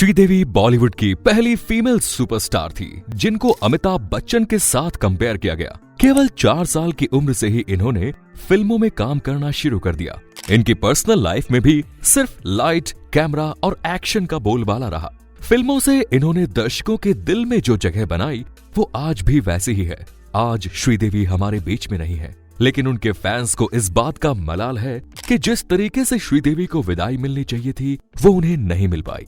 श्रीदेवी बॉलीवुड की पहली female superstar थी जिनको अमिताभ बच्चन के साथ कंपेयर किया गया। केवल 4 साल की उम्र से ही इन्होंने फिल्मों में काम करना शुरू कर दिया। इनकी पर्सनल लाइफ में भी सिर्फ लाइट, कैमरा और एक्शन का बोलबाला रहा। फिल्मों से इन्होंने दर्शकों के दिल में जो जगह बनाई वो आज भी वैसी ही है। आज श्रीदेवी हमारे बीच में नहीं है, लेकिन उनके फैंस को इस बात का मलाल है कि जिस तरीके से श्रीदेवी को विदाई मिलनी चाहिए थी वो उन्हें नहीं मिल पाई।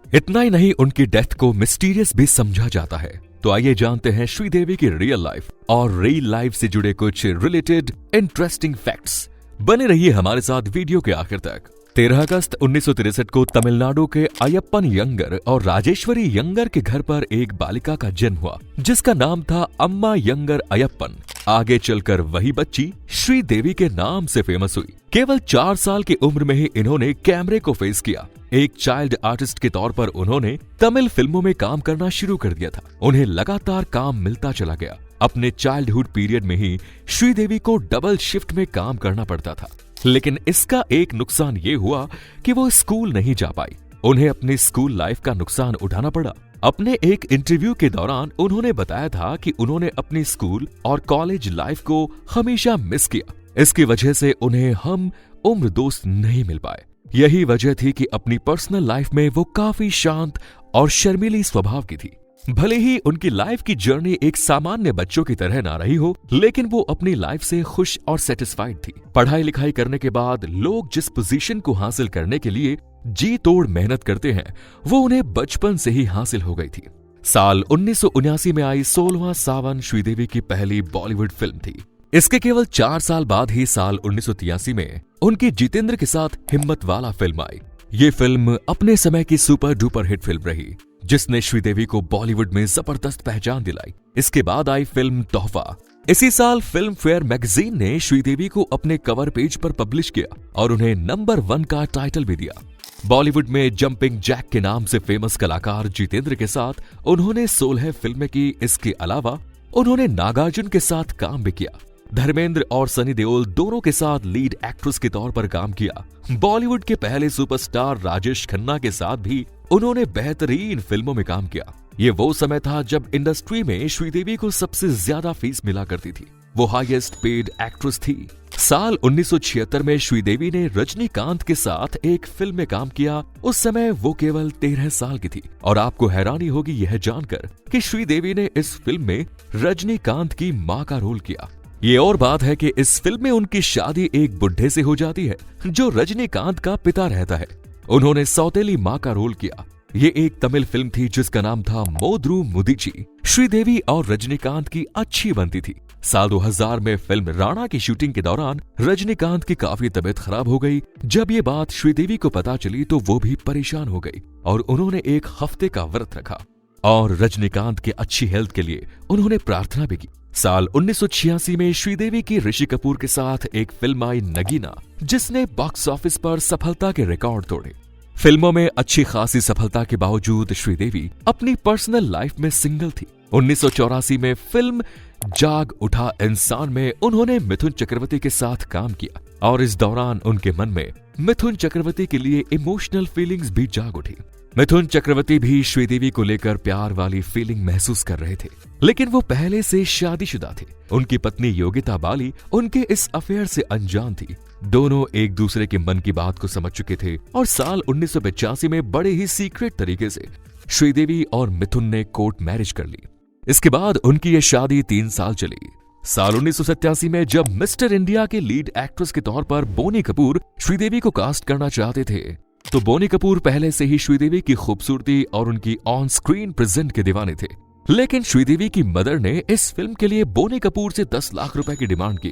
इतना ही नहीं, उनकी डेथ को मिस्टीरियस भी समझा जाता है। तो आइए जानते हैं श्रीदेवी की रियल लाइफ और रियल लाइफ से जुड़े कुछ रिलेटेड इंटरेस्टिंग फैक्ट्स। बने रहिए हमारे साथ वीडियो के आखिर तक। 13 अगस्त 1963 को तमिलनाडु के अयप्पन यंगर और राजेश्वरी यंगर के घर पर एक बालिका का जन्म हुआ जिसका नाम था अम्मा यंगर अयप्पन। आगे चलकर वही बच्ची श्रीदेवी के नाम से फेमस हुई। केवल 4 साल की उम्र में ही इन्होंने कैमरे को फेस किया। एक चाइल्ड आर्टिस्ट के तौर पर उन्होंने तमिल फिल्मों में काम करना शुरू कर दिया था। उन्हें लगातार काम मिलता चला गया। अपने चाइल्डहुड पीरियड में ही श्रीदेवी को डबल शिफ्ट में काम करना पड़ता था, लेकिन इसका एक नुकसान ये हुआ कि वो स्कूल नहीं जा पाई। उन्हें अपनी स्कूल लाइफ का नुकसान उठाना पड़ा। अपने एक इंटरव्यू के दौरान उन्होंने बताया था कि उन्होंने अपनी स्कूल और कॉलेज लाइफ को हमेशा मिस किया। इसकी वजह से उन्हें हम उम्र दोस्त नहीं मिल पाए। यही वजह थी कि अपनी पर्सनल लाइफ में वो काफी शांत और शर्मीली स्वभाव की थी। भले ही उनकी लाइफ की जर्नी एक सामान्य बच्चों की तरह ना रही हो, लेकिन वो अपनी लाइफ से खुश और सेटिस्फाइड थी। पढ़ाई लिखाई करने के बाद लोग जिस पोजीशन को हासिल करने के लिए जी तोड़ मेहनत करते हैं वो उन्हें बचपन से ही हासिल हो गई थी। साल 1979 में आई 16वां सावन श्रीदेवी की पहली बॉलीवुड फिल्म थी। इसके केवल 4 साल बाद ही साल 1983 में उनकी जितेंद्र के साथ हिम्मत वाला फिल्म आई। ये फिल्म अपने समय की सुपर डुपर हिट फिल्म रही जिसने श्रीदेवी को बॉलीवुड में जबरदस्त पहचान दिलाई। इसके बाद आई फिल्म तोहफा। इसी साल फिल्म फेयर मैगजीन ने श्रीदेवी को अपने कवर पेज पर पब्लिश किया और उन्हें नंबर 1 का टाइटल भी दिया। बॉलीवुड में जंपिंग जैक के नाम से फेमस कलाकार जितेंद्र के साथ उन्होंने 16 फिल्में की। इसके अलावा उन्होंने नागार्जुन के साथ काम भी किया। धर्मेंद्र और सनी देओल दोनों के साथ लीड एक्ट्रेस के तौर पर काम किया। बॉलीवुड के पहले सुपरस्टार राजेश खन्ना के साथ भी उन्होंने बेहतरीन फिल्मों में काम किया। ये वो समय था जब इंडस्ट्री में श्रीदेवी को सबसे ज्यादा फीस मिला करती थी। वो हाईएस्ट पेड एक्ट्रेस थी। साल 1976 में श्रीदेवी ने रजनीकांत के साथ एक फिल्म में काम किया। उस समय वो केवल 13 साल की थी और आपको हैरानी होगी यह जानकर कि श्रीदेवी ने इस फिल्म में रजनीकांत की मां का रोल किया। ये और बात है कि इस फिल्म में उनकी शादी एक बुढ़े से हो जाती है जो रजनीकांत का पिता रहता है। उन्होंने सौतेली मां का रोल किया। ये एक तमिल फिल्म थी जिसका नाम था मोद्रू मुदिची। श्रीदेवी और रजनीकांत की अच्छी बनती थी। साल 2000 में फिल्म राणा की शूटिंग के दौरान रजनीकांत की काफी तबीयत खराब हो गई। जब ये बात श्रीदेवी को पता चली तो वो भी परेशान हो गई और उन्होंने एक हफ्ते का व्रत रखा और रजनीकांत की अच्छी हेल्थ के लिए उन्होंने प्रार्थना भी की। साल 1986 में श्रीदेवी की ऋषि कपूर के साथ एक फिल्म आई नगीना, जिसने बॉक्स ऑफिस पर सफलता के रिकॉर्ड तोड़े। फिल्मों में अच्छी खासी सफलता के बावजूद श्रीदेवी अपनी पर्सनल लाइफ में सिंगल थी। 1984 में फिल्म जाग उठा इंसान में उन्होंने मिथुन चक्रवर्ती के साथ काम किया और इस दौरान उनके मन में मिथुन चक्रवर्ती के लिए इमोशनल फीलिंग्स भी जाग उठी। मिथुन चक्रवर्ती भी श्रीदेवी को लेकर प्यार वाली फीलिंग महसूस कर रहे थे, लेकिन वो पहले से शादीशुदा थे। उनकी पत्नी योगिता बाली उनके इस अफेयर से अनजान थी। दोनों एक दूसरे के मन की बात को समझ चुके थे और साल 1985 में बड़े ही सीक्रेट तरीके से श्रीदेवी और मिथुन ने कोर्ट मैरिज कर ली। इसके बाद उनकी ये शादी 3 साल चली। साल 1987 में जब मिस्टर इंडिया के लीड एक्ट्रेस के तौर पर बोनी कपूर श्रीदेवी को कास्ट करना चाहते थे तो बोनी कपूर पहले से ही श्रीदेवी की खूबसूरती और उनकी ऑन स्क्रीन प्रेजेंट के दीवाने थे, लेकिन श्रीदेवी की मदर ने इस फिल्म के लिए बोनी कपूर से 10 लाख रुपए की डिमांड की।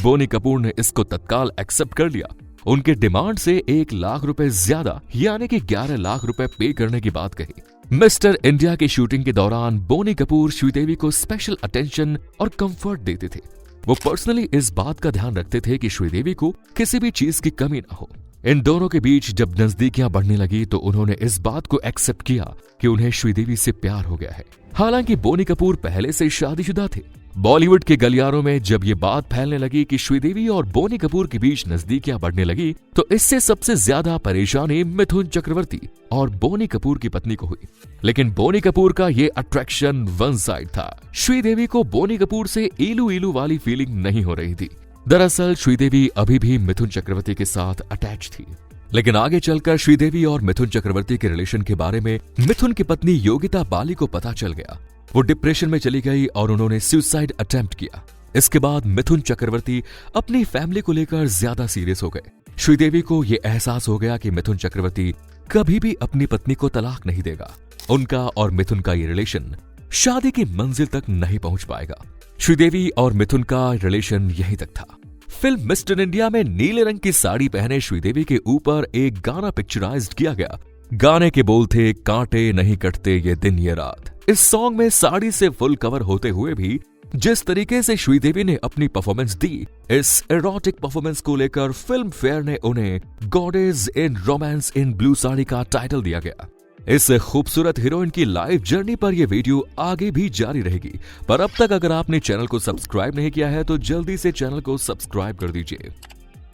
बोनी कपूर ने इसको तत्काल एक्सेप्ट कर लिया। उनके डिमांड से 1 लाख रुपए ज्यादा यानी कि 11 लाख रुपए पे करने की बात कही। मिस्टर इंडिया की शूटिंग के दौरान बोनी कपूर श्रीदेवी को स्पेशल अटेंशन और कंफर्ट देते थे। वो पर्सनली इस बात का ध्यान रखते थे कि श्रीदेवी को किसी भी चीज की कमी ना हो। इन दोनों के बीच जब नजदीकियां बढ़ने लगी तो उन्होंने इस बात को एक्सेप्ट किया कि उन्हें श्रीदेवी से प्यार हो गया है। हालांकि बोनी कपूर पहले से शादीशुदा थे बॉलीवुड के गलियारों में जब ये बात फैलने लगी कि श्रीदेवी और बोनी कपूर के बीच नजदीकियां बढ़ने लगी, तो इससे सबसे ज्यादा परेशानी मिथुन चक्रवर्ती और बोनी कपूर की पत्नी को हुई। लेकिन बोनी कपूर का ये अट्रैक्शन वन साइड था। श्रीदेवी को बोनी कपूर से इलू इलू वाली फीलिंग नहीं हो रही थी। दरअसल श्रीदेवी अभी भी मिथुन चक्रवर्ती के साथ अटैच थी। लेकिन आगे चलकर श्रीदेवी और मिथुन चक्रवर्ती के रिलेशन के बारे में मिथुन की पत्नी योगिता बाली को पता चल गया। वो डिप्रेशन में चली गई और उन्होंने सुसाइड अटेम्प्ट किया। इसके बाद मिथुन चक्रवर्ती अपनी फैमिली को लेकर ज्यादा सीरियस हो गए। श्रीदेवी को यह एहसास हो गया कि मिथुन चक्रवर्ती कभी भी अपनी पत्नी को तलाक नहीं देगा। उनका और मिथुन का ये रिलेशन शादी की मंजिल तक नहीं पहुंच पाएगा। श्रीदेवी और मिथुन का रिलेशन यहीं तक था। फिल्म मिस्टर इंडिया में नीले रंग की साड़ी पहने श्रीदेवी के ऊपर एक गाना पिक्चराइज्ड किया गया। गाने के बोल थे, कांटे नहीं कटते ये दिन ये रात। इस सॉन्ग में साड़ी से फुल कवर होते हुए भी जिस तरीके से श्रीदेवी ने अपनी परफॉर्मेंस दी, इस एरोटिक परफॉर्मेंस को लेकर फिल्म फेयर ने उन्हें goddess in romance in blue sari का टाइटल दिया गया। इस खूबसूरत हीरोइन की लाइफ जर्नी पर यह वीडियो आगे भी जारी रहेगी। पर अब तक अगर आपने चैनल को सब्सक्राइब नहीं किया है तो जल्दी से चैनल को सब्सक्राइब कर दीजिए।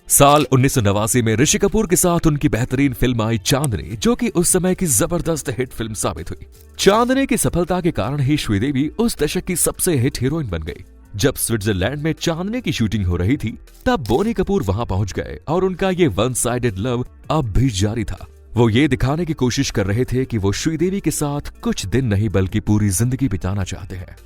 साल 1989 में ऋषि कपूर के साथ उनकी बेहतरीन फिल्म आई चांदनी, जो कि उस समय की जबरदस्त हिट फिल्म साबित हुई। चांदनी की सफलता के कारण ही श्रीदेवी उस दशक की सबसे हिट हीरोइन बन गई। जब स्विट्जरलैंड में चांदनी की शूटिंग हो रही थी, तब बोनी कपूर वहां पहुंच गए और उनका ये वन साइडेड लव अब भी जारी था। वो ये दिखाने की कोशिश कर रहे थे कि वो श्रीदेवी के साथ कुछ दिन नहीं बल्कि पूरी जिंदगी बिताना चाहते हैं।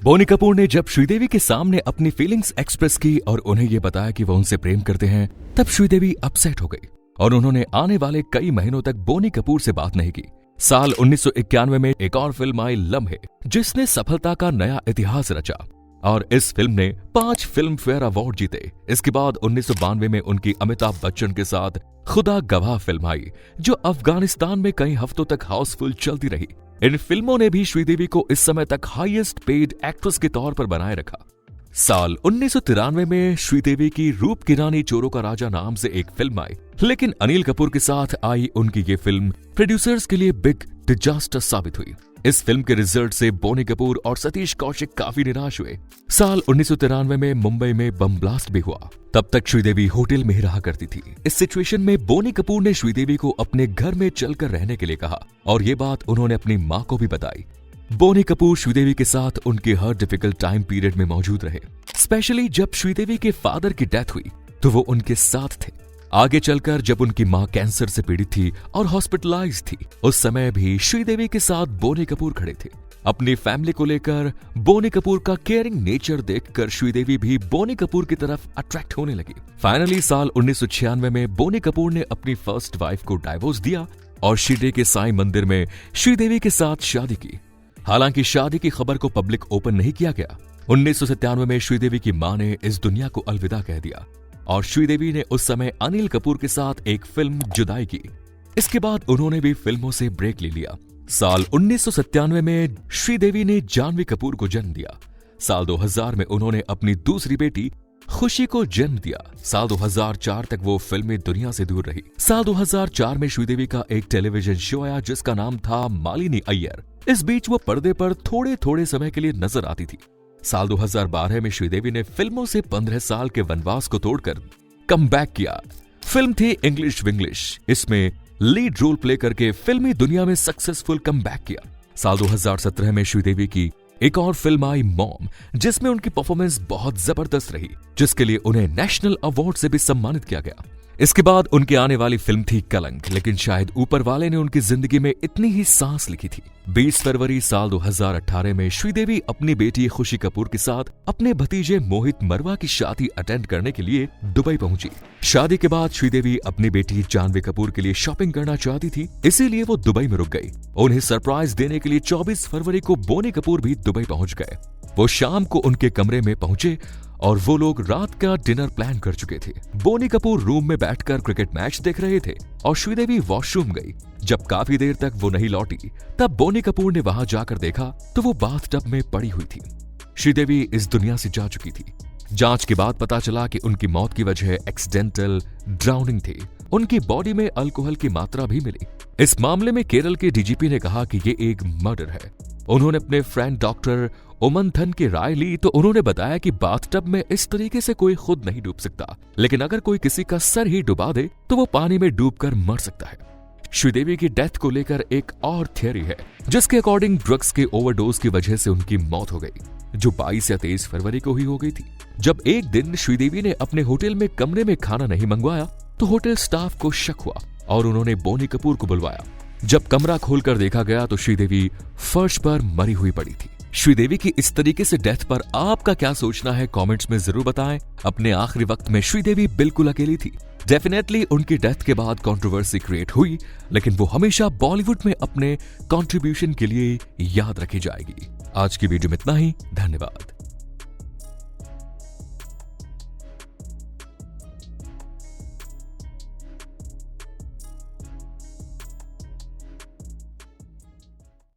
बोनी कपूर ने जब श्रीदेवी के सामने अपनी फीलिंग्स एक्सप्रेस की और उन्हें यह बताया कि वो उनसे प्रेम करते हैं, तब श्रीदेवी अपसेट हो गई और उन्होंने आने वाले कई महीनों तक बोनी कपूर से बात नहीं की। साल 1991 में एक और फिल्म आई लम्हे, जिसने सफलता का नया इतिहास रचा और इस फिल्म ने 5 फिल्म फेयर अवार्ड जीते। इसके बाद 1992 में उनकी अमिताभ बच्चन के साथ खुदा गवाह फिल्म आई, जो अफगानिस्तान में कई हफ्तों तक हाउसफुल चलती रही। इन फिल्मों ने भी श्रीदेवी को इस समय तक हाईएस्ट पेड एक्ट्रेस के तौर पर बनाए रखा। साल 1993 में श्रीदेवी की रूप की रानी चोरों का राजा नाम से एक फिल्म आई, लेकिन अनिल कपूर के साथ आई उनकी ये फिल्म प्रोड्यूसर्स के लिए बिग डिजास्टर साबित हुई। इस फिल्म के रिजल्ट से बोनी कपूर और सतीश कौशिक काफी निराश हुए। साल 1993 में मुंबई में बम ब्लास्ट भी हुआ। तब तक श्रीदेवी होटल में ही रहा करती थी। इस सिचुएशन में बोनी कपूर ने श्रीदेवी को अपने घर में चलकर रहने के लिए कहा और ये बात उन्होंने अपनी मां को भी बताई। बोनी कपूर श्रीदेवी के साथ उनके हर डिफिकल्ट टाइम पीरियड में मौजूद रहे। स्पेशली जब श्रीदेवी के फादर की डेथ हुई तो वो उनके साथ थे। आगे चलकर जब उनकी मां कैंसर से पीड़ित थी और हॉस्पिटलाइज थी, उस समय भी श्रीदेवी के साथ बोनी कपूर खड़े थे। अपनी फैमिली को लेकर बोनी कपूर का केयरिंग नेचर देखकर श्रीदेवी भी बोनी कपूर की तरफ अट्रैक्ट होने लगी। फाइनली साल 1996 में बोनी कपूर ने अपनी फर्स्ट वाइफ को डाइवोर्स दिया और शिरडी के साईं मंदिर में श्रीदेवी के साथ शादी की। हालांकि शादी की खबर को पब्लिक ओपन नहीं किया गया। 1997 में श्रीदेवी की मां ने इस दुनिया को अलविदा कह दिया और श्रीदेवी ने उस समय अनिल कपूर के साथ एक फिल्म जुदाई की। इसके बाद उन्होंने भी फिल्मों से ब्रेक ले लिया। साल 1997 में श्रीदेवी ने जानवी कपूर को जन्म दिया। साल 2000 में उन्होंने अपनी दूसरी बेटी खुशी को जन्म दिया। साल 2004 तक वो फिल्मी दुनिया से दूर रही। साल 2004 में श्रीदेवी का एक टेलीविजन शो आया जिसका नाम था मालिनी अय्यर। इस बीच वो पर्दे पर थोड़े थोड़े समय के लिए नजर आती थी। साल 2012 में श्रीदेवी ने फिल्मों से 15 साल के वनवास को तोड़कर कम बैक किया। फिल्म थी इंग्लिश विंग्लिश। इसमें लीड रोल प्ले करके फिल्मी दुनिया में सक्सेसफुल कम बैक किया। साल 2017 में श्रीदेवी की एक और फिल्म आई मॉम, जिसमें उनकी परफॉर्मेंस बहुत जबरदस्त रही, जिसके लिए उन्हें नेशनल अवार्ड से भी सम्मानित किया गया। इसके बाद उनकी आने वाली फिल्म थी कलंक, लेकिन शायद ऊपर वाले ने उनकी जिंदगी में इतनी ही सांस लिखी थी। 20 फरवरी साल 2018 में श्रीदेवी अपनी बेटी खुशी कपूर के साथ अपने भतीजे मोहित मरवा की शादी अटेंड करने के लिए दुबई पहुंची। शादी के बाद श्रीदेवी अपनी बेटी जानवी कपूर के लिए शॉपिंग करना चाहती थी, इसीलिए वो दुबई में रुक गई। उन्हें सरप्राइज देने के लिए 24 फरवरी को बोनी कपूर भी दुबई पहुंच गए। वो शाम को उनके कमरे में पहुंचे और वो लोग रात का डिनर प्लान कर चुके थे। बोनी कपूर रूम में बैठकर क्रिकेट मैच देख रहे थे और श्रीदेवी वॉशरूम गई। जब काफी देर तक वो नहीं लौटी, तब बोनी कपूर ने वहां जाकर देखा तो वो बाथटब में पड़ी हुई थी। श्रीदेवी इस दुनिया से जा चुकी थी। जांच के बाद पता चला कि उनकी मौत की वजह एक्सीडेंटल ड्राउनिंग थी। उनकी बॉडी में अल्कोहल की मात्रा भी मिली। इस मामले में केरल के डीजीपी ने कहा कि ये एक मर्डर है। उन्होंने अपने फ्रेंड डॉक्टर उमंथन की राय ली तो उन्होंने बताया कि बाथटब में इस तरीके से कोई खुद नहीं डूब सकता, लेकिन अगर कोई किसी का सर ही डुबा दे तो वो पानी में डूबकर मर सकता है। श्रीदेवी की डेथ को लेकर एक और थियरी है, जिसके अकॉर्डिंग ड्रग्स के ओवरडोज की वजह से उनकी मौत हो गई, जो 22 या 23 फरवरी को ही हो गई थी। जब एक दिन श्रीदेवी ने अपने होटल में कमरे में खाना नहीं मंगवाया तो होटल स्टाफ को शक हुआ और उन्होंने बोनी कपूर को बुलवाया। जब कमरा खोलकर देखा गया तो श्रीदेवी फर्श पर मरी हुई पड़ी थी। श्रीदेवी की इस तरीके से डेथ पर आपका क्या सोचना है, कमेंट्स में जरूर बताएं। अपने आखिरी वक्त में श्रीदेवी बिल्कुल अकेली थी। डेफिनेटली उनकी डेथ के बाद कंट्रोवर्सी क्रिएट हुई, लेकिन वो हमेशा बॉलीवुड में अपने कंट्रीब्यूशन के लिए याद रखी जाएगी। आज की वीडियो में इतना ही। धन्यवाद।